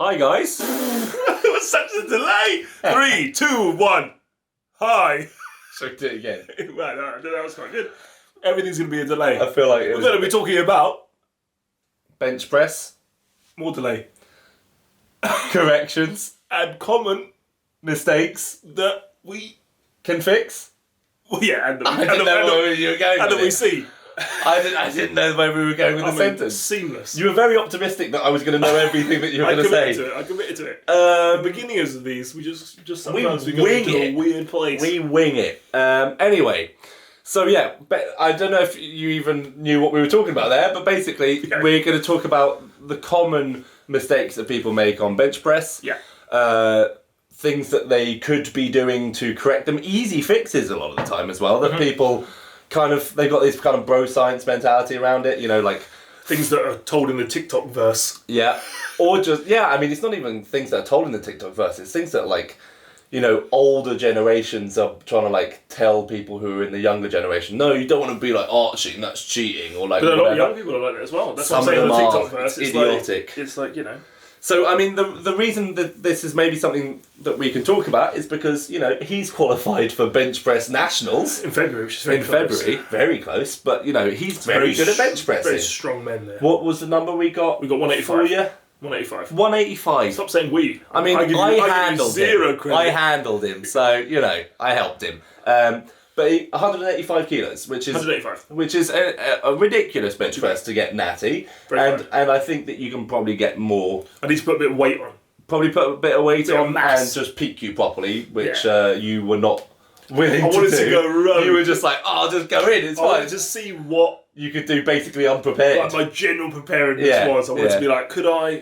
Hi guys. It was such a delay. 3, 2, 1. Hi. So do it again. Right, that was quite good. Everything's going to be a delay. I feel like We're going to be talking about bench press, more delay corrections, and common mistakes that we can fix. well, yeah, and I didn't know where you were going and with that we it. see. I didn't know where we were going with the sentence. Seamless. You were very optimistic that I was going to know everything that you were going to say. I committed to it. The beginnings of these, we just sometimes we go wing into it. a weird place. We wing it. Anyway, so yeah, I don't know if you even knew what we were talking about there, but basically we're going to talk about the common mistakes that people make on bench press. Yeah. Things that they could be doing to correct them. Easy fixes a lot of the time as well, that people they've got this kind of bro science mentality around it, you know, like things that are told in the TikTok verse. Yeah. Or just, I mean, it's not even things that are told in the TikTok verse, it's things that, like, you know, older generations are trying to, like, tell people who are in the younger generation, no, you don't want to be like, oh, cheating, that's cheating, or like, but a lot whatever. of young people are like that as well. That's Some what I'm saying in the of them TikTok verse. It's idiotic. It's like, you know. So, I mean, the reason that this is maybe something that we can talk about is because, you know, he's qualified for bench press nationals. In February, which is very close. Very close, but, you know, he's very good at bench pressing. Very strong men there. What was the number we got? We got 185. For you? 185. 185. Stop saying we. I mean, I handled zero him. credit. I handled him, so, you know, I helped him. But 185 kilos, which is 185. Which is a ridiculous bench press to get natty, and I think that you can probably get more. I need to put a bit of weight on. Probably put a bit of weight on mass. and just peak you properly, which you were not willing to do. I wanted to go rogue. You were just like, oh, I'll just go in, it's I fine. wanted to see what you could do basically unprepared. like my general preparedness was. I wanted to be like,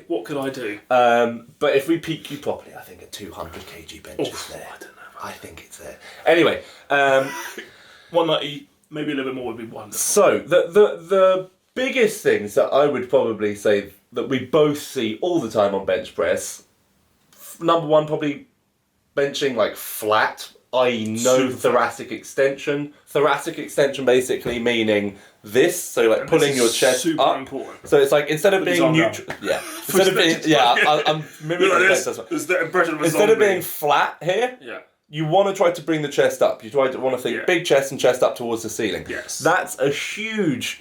what could I do? But if we peak you properly, I think a 200 kg bench is there. I don't know. I think it's there. Anyway, 190, maybe a little bit more would be one. So the biggest things that I would probably say that we both see all the time on bench press. Number one, probably benching like flat, i.e. no thoracic extension. Thoracic extension basically meaning this, so like pulling your chest super up. important. So it's like instead of being neutral, instead of being I'm mimicking this. That's There's the impression of a instead of zombie. being flat here. Yeah. You want to try to bring the chest up. You want to think big chest and chest up towards the ceiling. Yes. That's a huge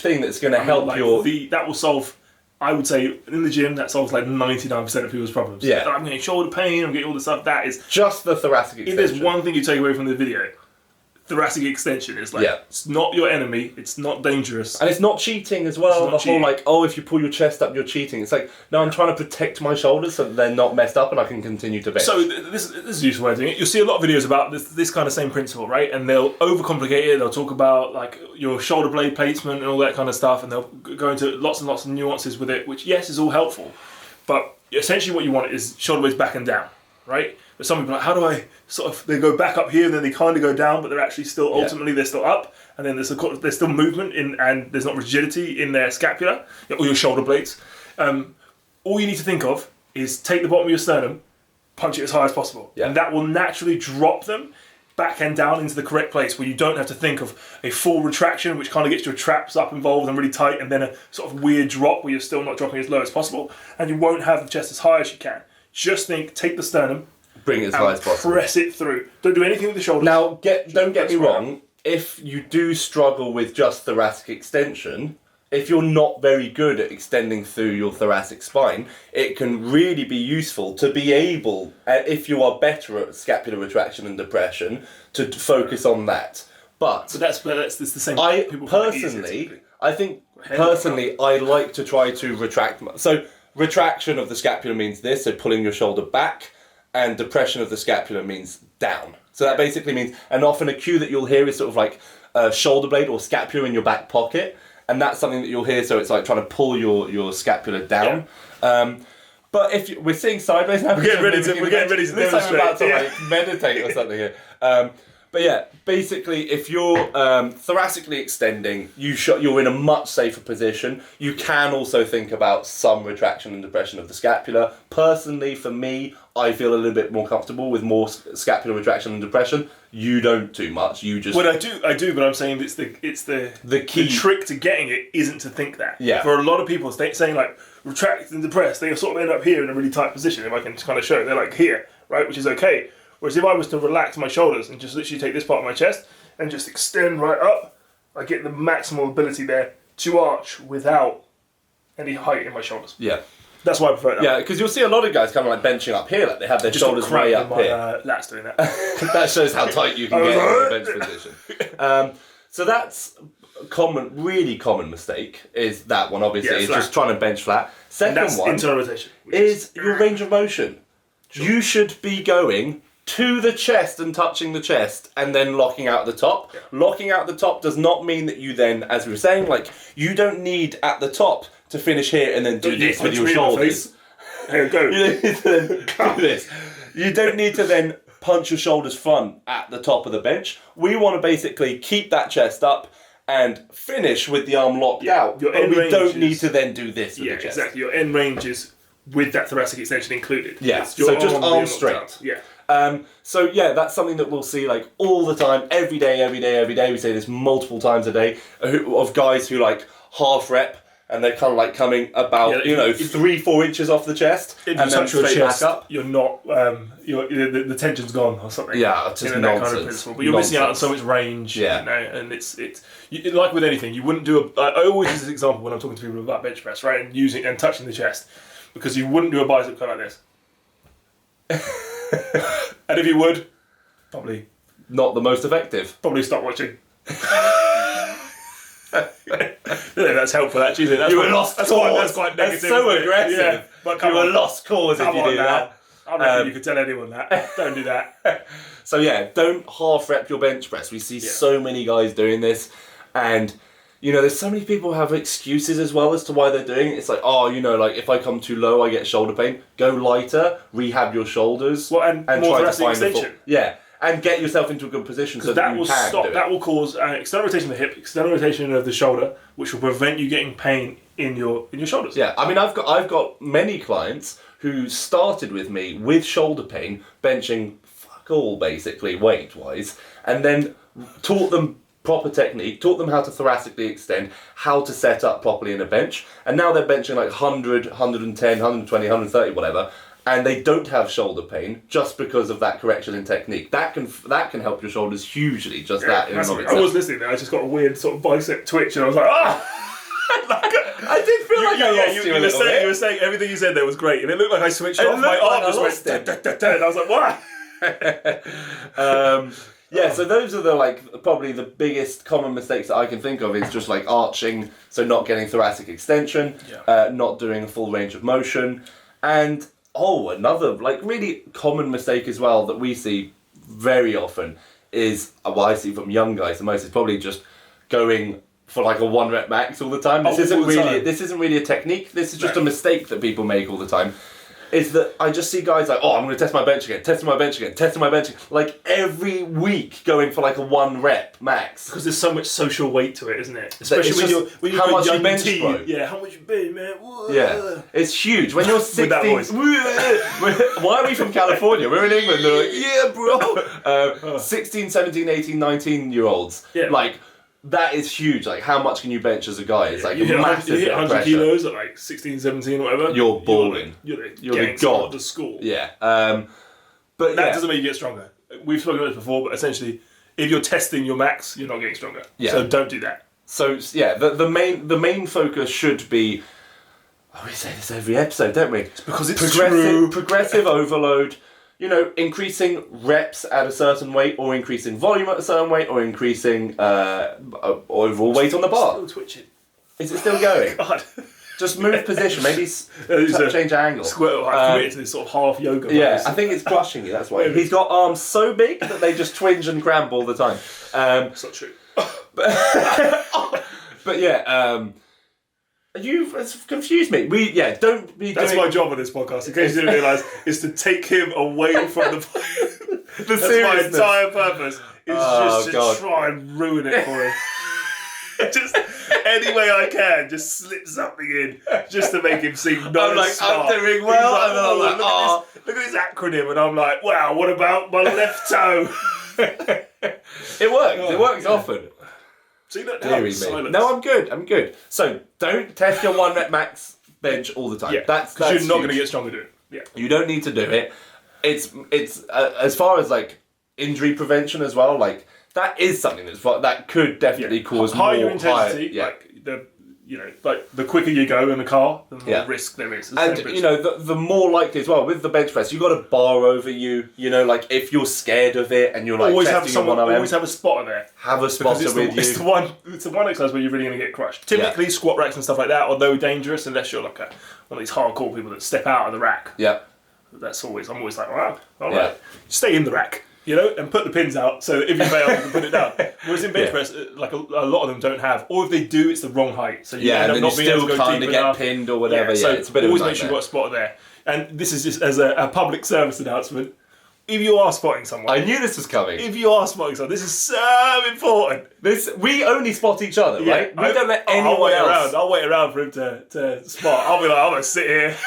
thing that's going to help that will solve, I would say, in the gym, that solves like 99% of people's problems. Yeah. I'm getting shoulder pain, I'm getting all this stuff. That is just the thoracic extension. If there's one thing you take away from the video, thoracic extension is like, it's not your enemy, it's not dangerous. And it's not cheating as well. The cheating. whole like, oh, if you pull your chest up, you're cheating. It's like, no, I'm trying to protect my shoulders so that they're not messed up and I can continue to bench. So this is a useful way of doing it. You'll see a lot of videos about this kind of same principle, right? And they'll overcomplicate it. They'll talk about like your shoulder blade placement and all that kind of stuff, and they'll go into lots and lots of nuances with it, which yes is all helpful, but essentially what you want is shoulder blades back and down, right? But some people are like, how do I they go back up here and then they kind of go down, but they're actually still ultimately they're still up, and then there's still movement in, and there's not rigidity in their scapula or your shoulder blades. All you need to think of is take the bottom of your sternum, punch it as high as possible, and that will naturally drop them back and down into the correct place where you don't have to think of a full retraction, which kind of gets your traps up involved and really tight, and then a sort of weird drop where you're still not dropping as low as possible, and you won't have the chest as high as you can. Just think, take the sternum, bring it as high as possible. Press it through. Don't do anything with the shoulders. Now, don't get me wrong. If you do struggle with just thoracic extension, if you're not very good at extending through your thoracic spine, it can really be useful to be able, if you are better at scapular retraction and depression, to focus on that. But that's the same. I like to try to retract. So retraction of the scapula means this, so pulling your shoulder back, and depression of the scapula means down. So that basically means, and often a cue that you'll hear is sort of like a shoulder blade or scapula in your back pocket, and that's something that you'll hear, so it's like trying to pull your scapula down. But if we're seeing sideways now, we're getting ready to demonstrate. I'm about to like meditate or something here. But yeah, basically, if you're thoracically extending, you're in a much safer position. You can also think about some retraction and depression of the scapula. Personally, for me, I feel a little bit more comfortable with more scapular retraction and depression. You don't too much. You just... Well, I do, but I'm saying it's the key. The trick to getting it isn't to think that. Yeah. For a lot of people, saying like retract and depress, they sort of end up here in a really tight position. If I can kind of show it, they're like here, right, which is okay. Whereas if I was to relax my shoulders and just literally take this part of my chest and just extend right up, I get the maximal ability there to arch without any height in my shoulders. Yeah. That's why I prefer that. Yeah, because you'll see a lot of guys kind of like benching up here, like they have their Just shoulders way up my, here. Lats doing that. That shows how tight you can get in the bench position. So that's really common mistake is that one, obviously, is just trying to bench flat. Second one internal rotation, is your range of motion. Sure. You should be going to the chest and touching the chest and then locking out the top. Yeah. Locking out the top does not mean that you then, as we were saying, like, you don't need at the top to finish here and then do this with your shoulders. Here, go. You don't need to then do this. You don't need to then punch your shoulders front at the top of the bench. We want to basically keep that chest up and finish with the arm locked out. Your but end we range don't need to then do this with the the chest. Exactly. Your end range is with that thoracic extension included. Yeah, so just arm straight. Yeah. So yeah, that's something that we'll see like all the time, every day. We say this multiple times a day of guys who like half rep and they're kind of like coming about 3-4 inches off the chest if and you then touch your straight chest, back up. you're not the tension's gone or something. Yeah, it's just nonsense. That kind of principle. But you're missing out on so much range. Yeah, and it's like with anything, you wouldn't do I always use this example when I'm talking to people about bench press, right, and using and touching the chest, because you wouldn't do a bicep curl like this. And if you would, probably not the most effective. Probably stop watching. That's helpful, actually. Isn't it? You were lost cause. That's quite negative. That's so aggressive. Yeah, but you were lost cause if you do that. I reckon you could tell anyone that. Don't do that. So yeah, don't half rep your bench press. We see so many guys doing this, and there's so many people who have excuses as well as to why they're doing it. It's like, like if I come too low, I get shoulder pain. Go lighter, rehab your shoulders, and try to find extension. And get yourself into a good position so that you can do it. That will cause external rotation of the hip, external rotation of the shoulder, which will prevent you getting pain in your shoulders. Yeah, I mean, I've got many clients who started with me with shoulder pain, benching fuck all basically weight wise, and then taught them proper technique, taught them how to thoracically extend, how to set up properly in a bench, and now they're benching like 100, 110, 120, 130, whatever. And they don't have shoulder pain just because of that correction in technique. That can help your shoulders hugely. Just that in and of itself. I was listening there. I just got a weird sort of bicep twitch, and I was like, I did feel like I lost you a little bit. You were saying everything you said there was great, and it looked like I switched off. My arm just went, and I was like, what? Yeah, so those are probably the biggest common mistakes that I can think of is just like arching, so not getting thoracic extension, not doing a full range of motion, and another really common mistake as well that we see very often is what I see from young guys the most is probably just going for like a 1 rep max all the time. This isn't really a technique. This is just a mistake that people make all the time. Is that I just see guys like, I'm going to test my bench again, testing my bench again, like every week going for like a 1 rep max. Because there's so much social weight to it, isn't it? Especially when you're how much you bench, team. bro. Yeah, how much you bench, man? Whoa. Yeah, it's huge. When you're 16, with that voice. Why are we from California? We're in England. They're like, yeah, bro. 16, 17, 18, 19-year-olds. Yeah. Like, that is huge. Like, how much can you bench as a guy? It's like a massive you hit 100 pressure. kilos at like 16, 17, whatever. You're balling. You're the god of the school. Yeah. But that doesn't make you get stronger. We've spoken about this before, but essentially, if you're testing your max, you're not getting stronger. Yeah. So don't do that. So yeah, the main focus should be. We say this every episode, don't we? It's because it's true. Progressive overload. Increasing reps at a certain weight, or increasing volume at a certain weight, or increasing overall weight on the bar. Still twitching. Is it still going? God. Just move position, maybe change angle. I'm committed to this sort of half yoga. Yeah, I think it's crushing you, that's why. He's got arms so big that they just twinge and cramp all the time. That's not true. But yeah, You've confused me. Don't be. That's my job on this podcast. In case you didn't realise, is to take him away from the. That's my entire purpose. Just try and ruin it for him. Just any way I can, just slip something in, just to make him seem not as smart. I'm doing well, like, and then I'm like, look at this acronym, and I'm like, wow, what about my left toe? It works. It works often. So you don't Deary have silence. No, I'm good. So don't test your 1 rep max bench all the time. Yeah, that's you're not going huge. to get stronger doing it. Yeah. You don't need to do it. It's as far as like injury prevention as well. Like that is something that could definitely cause higher more intensity. Like the quicker you go in the car, the more risk there is. And the more likely as well with the bench press, you got a bar over you. You know, like if you're scared of it and you're like always testing have someone, always have a spotter there. Have a spotter with you. It's the one exercise where you're really going to get crushed. Typically, squat racks and stuff like that are though dangerous unless you're like one of these hardcore people that step out of the rack. Yeah. I'm always like, wow, all right, stay in the rack. And put the pins out so that if you fail, you can put it down. Whereas in bench press, like a lot of them don't have, or if they do, it's the wrong height. So you end up not being able to go deep enough. Pinned or whatever. So it's a bit always of a make sure you've got a spotter there. And this is just as a public service announcement. If you are spotting someone, I knew this was coming. If you are spotting someone, this is so important. We only spot each other, right? We don't let anyone else. I'll wait around for him to spot. I'll be like, I'm gonna sit here.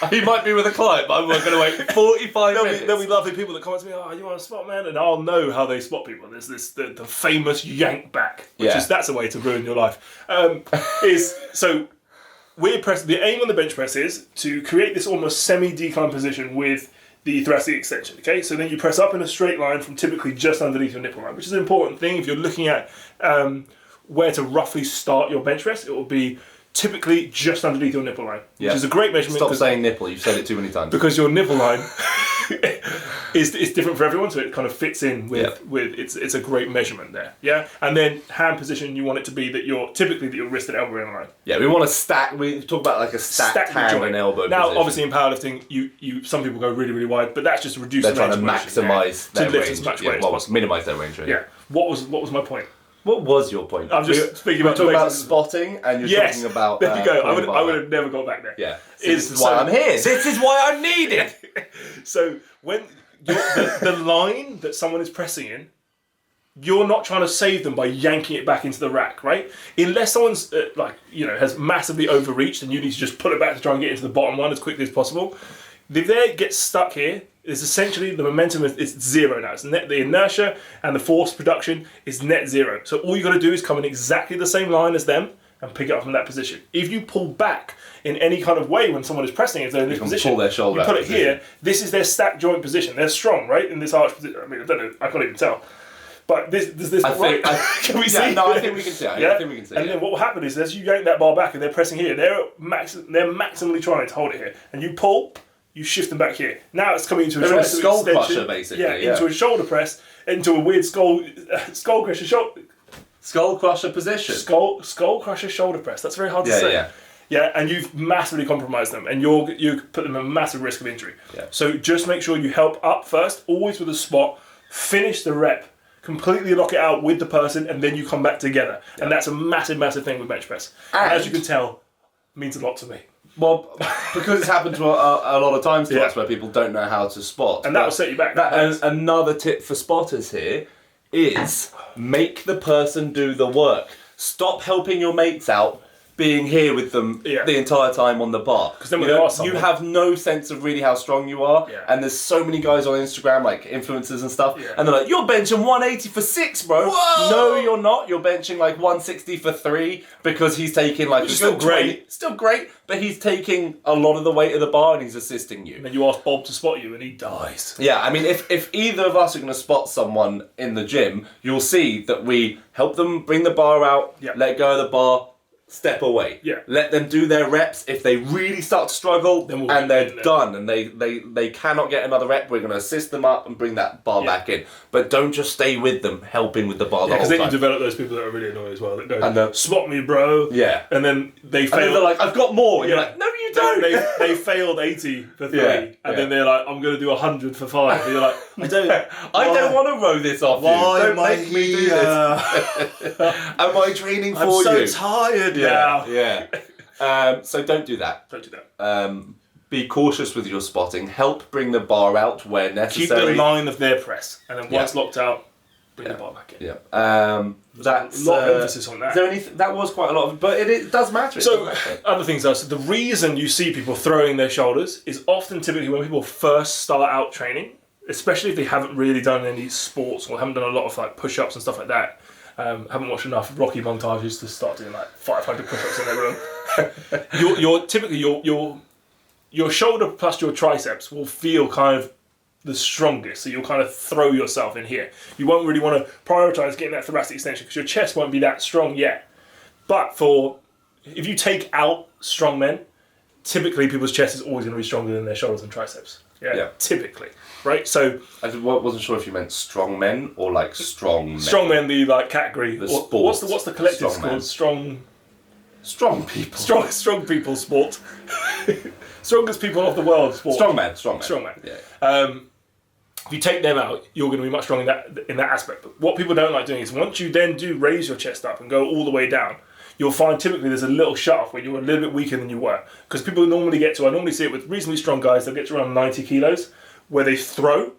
He might be with a client, but I'm going to wait 45 minutes. There'll be lovely people that come up to me, you want to spot, man? And I'll know how they spot people. There's the famous yank back, that's a way to ruin your life. The aim on the bench press is to create this almost semi-decline position with the thoracic extension, okay? So then you press up in a straight line from typically just underneath your nipple line, which is an important thing. If you're looking at where to roughly start your bench press, it will be typically just underneath your nipple line, which is a great measurement. Stop saying nipple, you've said it too many times. Because your nipple line is different for everyone, so it kind of fits in with it's a great measurement there. Yeah? And then hand position, you want it to be that your wrist and elbow are in line. Yeah, we want to stack, we talk about like a stacked hand and elbow now, position. obviously in powerlifting, you some people go really, really wide, but that's just to reduce They're the range trying to maximise their to lift range. as much weight as possible. Minimise their range. Yeah. What was my point? What was your point? I'm just speaking about talking about spotting, and you're talking about. There you go. I would have never got back there. Yeah. This is why I'm here. This is why I'm needed. So when the line that someone is pressing in, you're not trying to save them by yanking it back into the rack, right? Unless someone's has massively overreached, and you need to just pull it back to try and get into the bottom one as quickly as possible. If they get stuck here, it's essentially the momentum is zero now. It's the inertia and the force production is net zero. So all you got to do is come in exactly the same line as them and pick it up from that position. If you pull back in any kind of way when someone is pressing, if they're in this position, pull their shoulder you put it position. here. This is their stacked joint position. They're strong, right, in this arch position. I mean, I don't know. I can't even tell. But can we see? No, I think we can see. I think we can see. And then what will happen is, as you yank that bar back and they're pressing here, they're maximally trying to hold it here, and you pull. You shift them back here. Now it's coming into a skull crusher, basically. Into a shoulder press, into a weird skull crusher skull crusher position. Skull crusher shoulder press. That's very hard to say. Yeah, and you've massively compromised them, and you put them at massive risk of injury. Yeah. So just make sure you help up first, always with a spot. Finish the rep, completely lock it out with the person, and then you come back together. Yeah. And that's a massive, massive thing with bench press. And as you can tell, it means a lot to me. Well, because it's happened to a lot of times to us where people don't know how to spot. And that will set you back. Another tip for spotters here is make the person do the work. Stop helping your mates out being here with them the entire time on the bar. Because then you have no sense of really how strong you are. Yeah. And there's so many guys on Instagram, like influencers and stuff, and they're like, you're benching 180 for 6, bro. Whoa! No, you're not. You're benching like 160 for 3 because he's taking like... Still great. Still great, but he's taking a lot of the weight of the bar and he's assisting you. And then you ask Bob to spot you and he dies. Yeah, I mean, if either of us are going to spot someone in the gym, you'll see that we help them bring the bar out, let go of the bar, step away. Yeah. Let them do their reps. If they really start to struggle and they're done and they cannot get another rep, we're going to assist them up and bring that bar back in. But don't just stay with them, helping with the bar the whole time. Because then you develop those people that are really annoying as well. That go, spot me, bro. Yeah. And then they fail. And then they're like, I've got more. And you're like, no, you don't. They failed 80 for 3. And then they're like, I'm going to do 100 for 5. And you're like, I don't want to row this off you. Don't make me do this. Am I training for you? I'm so tired now. Yeah. So don't do that. Don't do that. Be cautious with your spotting. Help bring the bar out where necessary. Keep the line of their press. And then once locked out, bring the bar back in. Yeah. That's a lot of emphasis on that. Is there anything, that was quite a lot of, but it does matter. So other things are, so the reason you see people throwing their shoulders is often typically when people first start out training, especially if they haven't really done any sports or haven't done a lot of like push-ups and stuff like that. Haven't watched enough Rocky montages to start doing like 500 push-ups in their room. You're typically your shoulder plus your triceps will feel kind of the strongest, so you'll kind of throw yourself in here. You won't really want to prioritise getting that thoracic extension because your chest won't be that strong yet. But if you take out strong men, typically people's chest is always going to be stronger than their shoulders and triceps. Yeah. Typically, right? So I wasn't sure if you meant strong men or like strong men. Strong men, the like category. The sport. What's the collective called? Strong people. Strong people sport. Strongest people of the world sport. Strong man. Yeah. If you take them out, you're going to be much stronger in that aspect. But what people don't like doing is once you then do raise your chest up and go all the way down, you'll find typically there's a little shut-off where you're a little bit weaker than you were. Because people normally I normally see it with reasonably strong guys, they'll get to around 90 kilos, where they throw,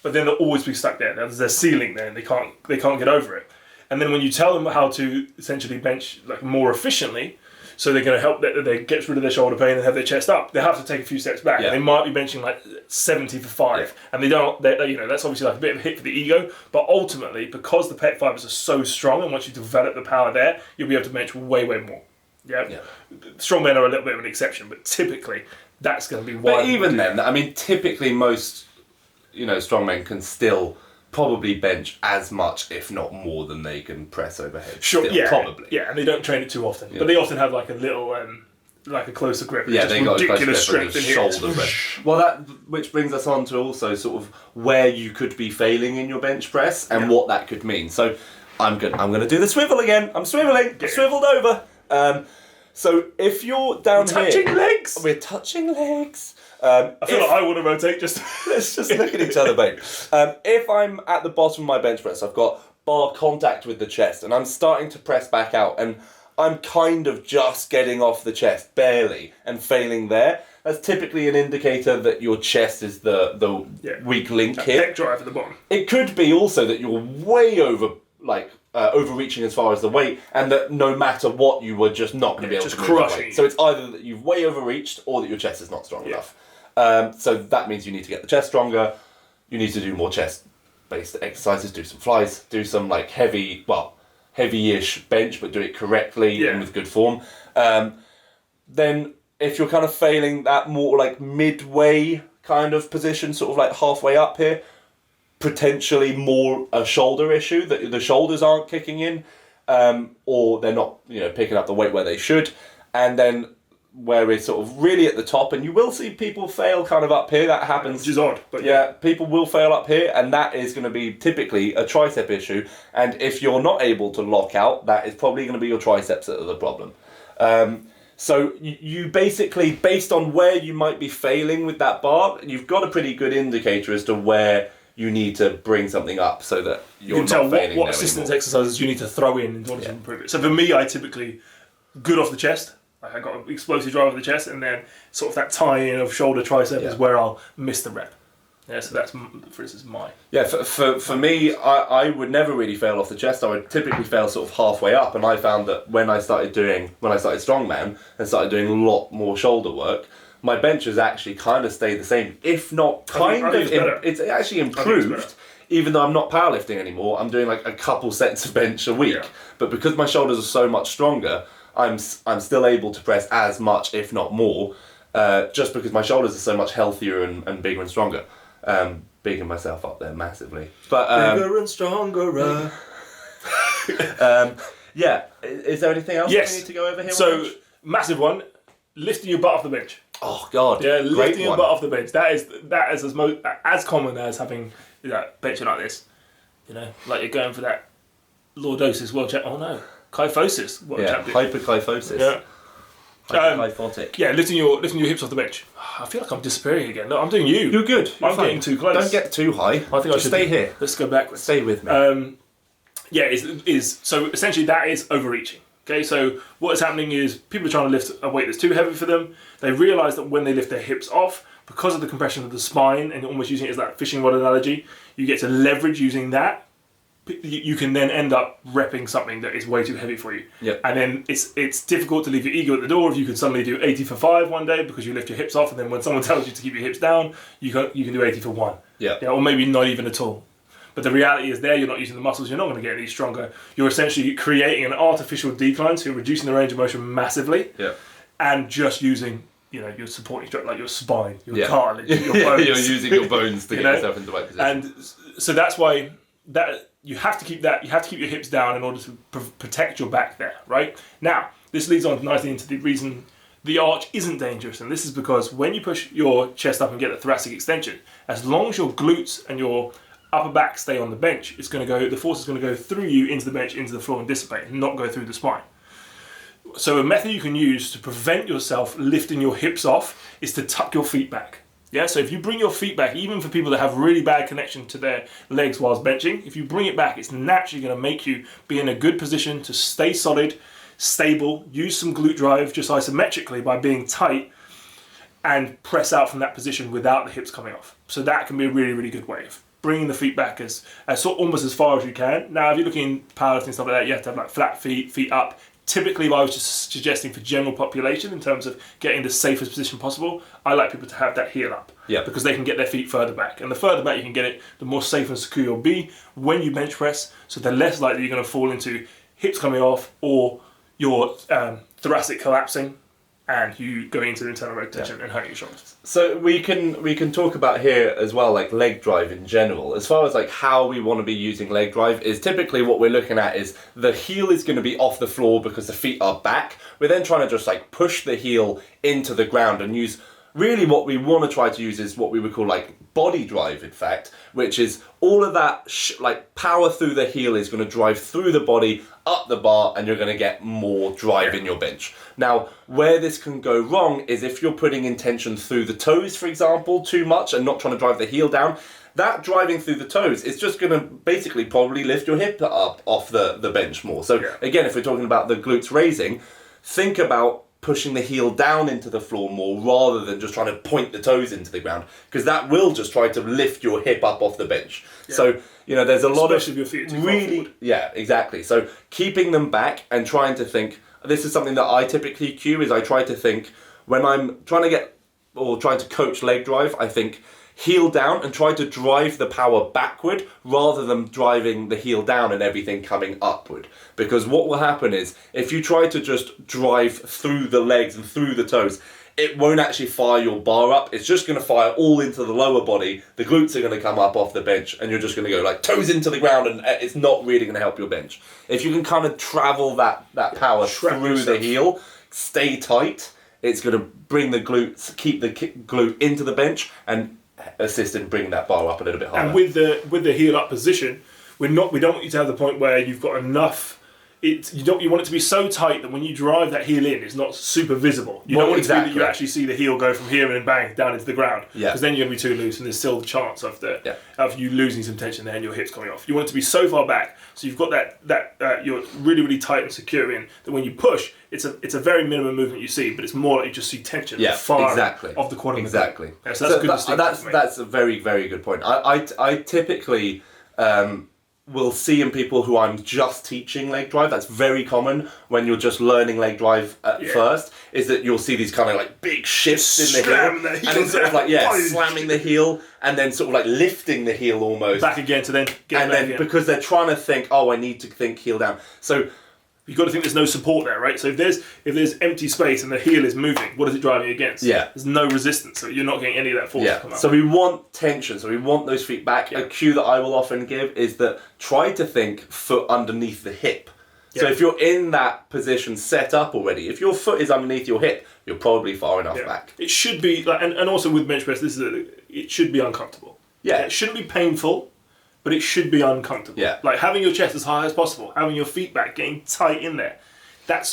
but then they'll always be stuck there. There's a ceiling there and they can't get over it. And then when you tell them how to essentially bench like more efficiently, so they're going to help they get rid of their shoulder pain and have their chest up, they have to take a few steps back. Yeah. They might be benching like 70 for 5, and they don't. That's obviously like a bit of a hit for the ego. But ultimately, because the pec fibers are so strong, and once you develop the power there, you'll be able to bench way more. Yeah. Strong men are a little bit of an exception, but typically that's going to be why. But even then, I mean, typically most strong men can still probably bench as much, if not more, than they can press overhead. Sure, still, probably. Yeah, and they don't train it too often, but they often have like a little, like a closer grip. Yeah, they got ridiculous strength in shoulder press. Well, which brings us on to also sort of where you could be failing in your bench press and what that could mean. So I'm going to do the swivel again. I'm swiveling. I swiveled over. So if you're down here, we're touching legs. I feel like I want to rotate. Let's just look at each other, babe. If I'm at the bottom of my bench press, I've got bar contact with the chest, and I'm starting to press back out, and I'm kind of just getting off the chest, barely, and failing there. That's typically an indicator that your chest is the weak link here. Pec drive at the bottom. It could be also that you're way overreaching as far as the weight, and that no matter what, you were just not going to be able to move that weight. So it's either that you've way overreached or that your chest is not strong enough. So that means you need to get the chest stronger. You need to do more chest-based exercises. Do some flies. Do some like heavy-ish bench, but do it correctly and with good form. Then if you're kind of failing that more like midway kind of position, sort of like halfway up here, potentially more a shoulder issue, that the shoulders aren't kicking in, or they're not picking up the weight where they should. And then where we're sort of really at the top, and you will see people fail kind of up here. That happens, which is odd, but people will fail up here, and that is going to be typically a tricep issue. And if you're not able to lock out, that is probably going to be your triceps that are the problem. So you basically, based on where you might be failing with that bar, you've got a pretty good indicator as to where you need to bring something up so that you're not failing. You can tell what assistance exercises you need to throw in order to improve it. So for me, I typically good off the chest. I got an explosive drive of the chest, and then sort of that tie-in of shoulder tricep is where I'll miss the rep. Yeah, so that's, for instance, mine. Yeah, for me, I would never really fail off the chest. I would typically fail sort of halfway up, and I found that when I started strongman and started doing a lot more shoulder work, my benches actually kind of stayed the same, if not it's actually improved. Even though I'm not powerlifting anymore, I'm doing like a couple sets of bench a week. Yeah. But because my shoulders are so much stronger, I'm still able to press as much, if not more, just because my shoulders are so much healthier and bigger and stronger. Bigging myself up there massively. But bigger and stronger. Is there anything else we need to go over here? So, massive one, lifting your butt off the bench. Oh God! Yeah, lifting your butt off the bench. That is as common as having benching like this. Like you're going for that lordosis world champ. Oh no, kyphosis world champion. Hyperkyphosis. Yeah. Hyperkyphotic. Lifting your hips off the bench. I feel like I'm disappearing again. No, I'm doing you. You're good. I'm getting too close. Don't get too high. I think I should stay here. Let's go backwards. Stay with me. So essentially that is overreaching. Okay, so what is happening is people are trying to lift a weight that's too heavy for them. They realise that when they lift their hips off, because of the compression of the spine and almost using it as that fishing rod analogy, you get to leverage using that you can then end up repping something that is way too heavy for you. Yep. And then it's difficult to leave your ego at the door if you could suddenly do 80 for 5 one day because you lift your hips off, and then when someone tells you to keep your hips down, you can do 80 for 1. Yeah. Or maybe not even at all. But the reality is you're not using the muscles, you're not going to get any stronger. You're essentially creating an artificial decline, so you're reducing the range of motion massively. Yeah. And just using, your supporting structure, like your spine, your cartilage, your bones. You're using your bones to get yourself into the right position. And so that's why you have to keep your hips down in order to protect your back there, right? Now, this leads on nicely into the reason the arch isn't dangerous, and this is because when you push your chest up and get the thoracic extension, as long as your glutes and your upper back stay on the bench, the force is going to go through you into the bench, into the floor and dissipate, and not go through the spine. So a method you can use to prevent yourself lifting your hips off is to tuck your feet back. Yeah, so if you bring your feet back, even for people that have really bad connection to their legs whilst benching, if you bring it back, it's naturally going to make you be in a good position to stay solid, stable, use some glute drive just isometrically by being tight, and press out from that position without the hips coming off. So that can be a really, really good way of bringing the feet back as almost as far as you can. Now, if you're looking powerlifting and stuff like that, you have to have like flat feet, feet up. Typically, I was just suggesting for general population in terms of getting the safest position possible, I like people to have that heel up. Yeah. Because they can get their feet further back. And the further back you can get it, the more safe and secure you'll be when you bench press. So the less likely you're going to fall into hips coming off or your thoracic collapsing and you going into the internal rotation and hurting your shoulders. So we can talk about here as well, like leg drive in general. As far as like how we want to be using leg drive is typically what we're looking at is the heel is going to be off the floor because the feet are back. We're then trying to just like push the heel into the ground and use, really what we want to try to use is what we would call like body drive, in fact, which is all of that like power through the heel is going to drive through the body, up the bar, and you're going to get more drive in your bench. Now, where this can go wrong is if you're putting intention through the toes, for example, too much and not trying to drive the heel down, that driving through the toes is just going to basically probably lift your hip up off the bench more. So again, if we're talking about the glutes raising, think about pushing the heel down into the floor more rather than just trying to point the toes into the ground, because that will just try to lift your hip up off the bench. Yeah. So, there's a lot especially if your feet are too far forward. Yeah, exactly. So keeping them back and trying to think, this is something that I typically cue, is I try to think when I'm trying to coach leg drive, I think heel down and try to drive the power backward rather than driving the heel down and everything coming upward. Because what will happen is if you try to just drive through the legs and through the toes, it won't actually fire your bar up. It's just going to fire all into the lower body. The glutes are going to come up off the bench and you're just going to go like toes into the ground, and it's not really going to help your bench. If you can kind of travel that power through the heel, stay tight, it's going to bring the glutes, keep the glute into the bench and assist in bringing that bar up a little bit higher. And with the heel up position, we don't want you to have the point where you've got enough. You want it to be so tight that when you drive that heel in, it's not super visible. You don't want it to be that you actually see the heel go from here and then bang down into the ground. Because then you're going to be too loose, and there's still the chance of you losing some tension there and your hips coming off. You want it to be so far back, so you've got that you're really, really tight and secure in that when you push, it's a very minimum movement you see, but it's more like you just see tension far off the quad. Exactly. So that's a good distinction. That's a very, very good point. I typically will see in people who I'm just teaching leg drive, that's very common when you're just learning leg drive at first, is that you'll see these kind of like big shifts in the heel. And it's sort of like, slamming the heel and then sort of like lifting the heel almost. Back again to then get and then because they're trying to think, I need to think heel down. So you've got to think there's no support there, right? So if there's empty space and the heel is moving, what is it driving against? Yeah. There's no resistance, so you're not getting any of that force to come out. So we want tension, so we want those feet back. A cue that I will often give is that try to think foot underneath the hip. Yeah. So if you're in that position set up already, if your foot is underneath your hip, you're probably far enough back. It should be, and also with bench press, it should be uncomfortable. Yeah. It shouldn't be painful, but it should be uncomfortable. Yeah. Like having your chest as high as possible, having your feet back, getting tight in there.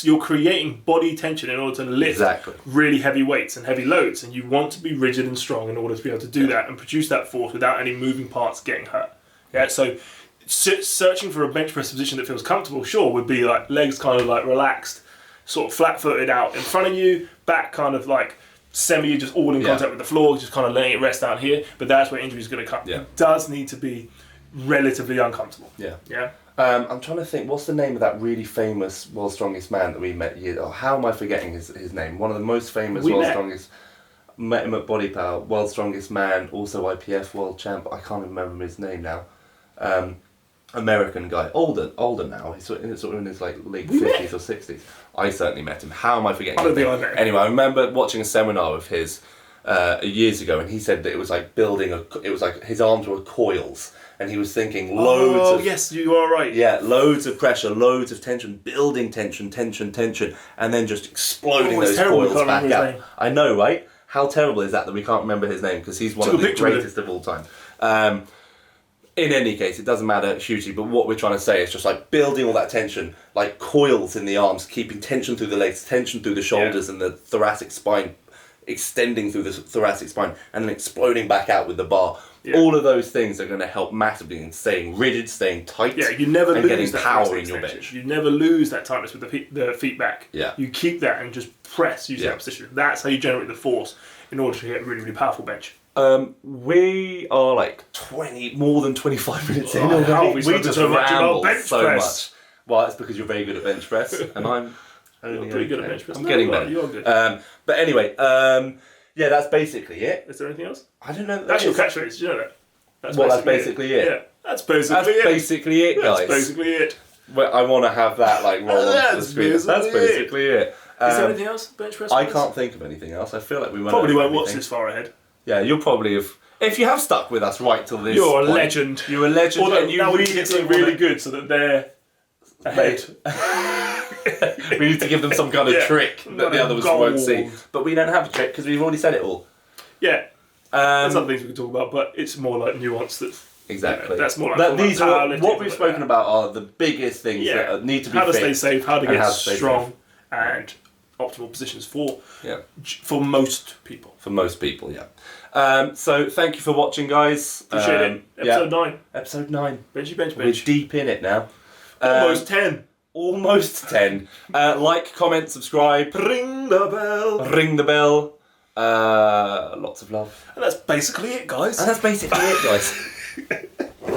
You're creating body tension in order to lift really heavy weights and heavy loads, and you want to be rigid and strong in order to be able to do that and produce that force without any moving parts getting hurt. Yeah, so searching for a bench press position that feels comfortable, sure, would be like legs kind of like relaxed, sort of flat-footed out in front of you, back kind of like semi just all in contact with the floor, just kind of letting it rest down here, but that's where injury is going to come. Yeah. It does need to be relatively uncomfortable. Yeah. Yeah. I'm trying to think, what's the name of that really famous World's Strongest Man that we met years? Oh, how am I forgetting his name? One of the most famous Strongest. Met him at Body Power, World's Strongest Man, also IPF World Champ. I can't remember his name now. American guy, older now. He's sort of in his like late 50s or 60s. I certainly met him. How am I forgetting? I don't think I met him. Anyway, I remember watching a seminar of his years ago, and he said that it was like it was like his arms were coils. And he was thinking loads of... Oh, yes, you are right. Yeah, loads of pressure, loads of tension, building tension, and then just exploding those coils back out. I know, right? How terrible is that we can't remember his name, because he's one of the greatest of all time. In any case, it doesn't matter hugely, but what we're trying to say is just like building all that tension, like coils in the arms, keeping tension through the legs, tension through the shoulders and the thoracic spine, extending through the thoracic spine, and then exploding back out with the bar. Yeah. All of those things are going to help massively in staying rigid, staying tight, you never and lose getting that power in your bench. You never lose that tightness with the feet back. Yeah. You keep that and just press using that position. That's how you generate the force in order to get a really, really powerful bench. We are like more than 25 minutes in. We just ramble bench so press. much. Well, that's because you're very good at bench press, and I'm pretty good at bench press. I'm getting better. You're good. But anyway, yeah, that's basically it. Is there anything else? I don't know. That's your catchphrase. Did you know that? That's basically it. Yeah, that's basically it, guys. That's basically it. Well, I want to have that like roll onto the screen. That's basically it. Is there anything else? Bench press? I can't think of anything else. I feel like we probably won't watch this far ahead. Yeah, you'll probably have. If you have stuck with us right till this You're point, a legend. You're a legend. Although and you now we need to get something really good so that they're ahead. We need to give them some kind of trick that the others won't see. But we don't have a trick because we've already said it all. Yeah. There's other things we can talk about, but it's more like nuance that... Exactly. That's more like... These are what we've spoken about are the biggest things that need to be how to fixed. stay safe, how to get strong, and optimal positions for most people. For most people, yeah. So thank you for watching, guys. Appreciate it. Episode 9. Episode 9. Bench. We're deep in it now. Almost 10. Almost 10. Like, comment, subscribe. Ring the bell. Ring the bell. Lots of love. And that's basically it, guys. And that's basically it, guys.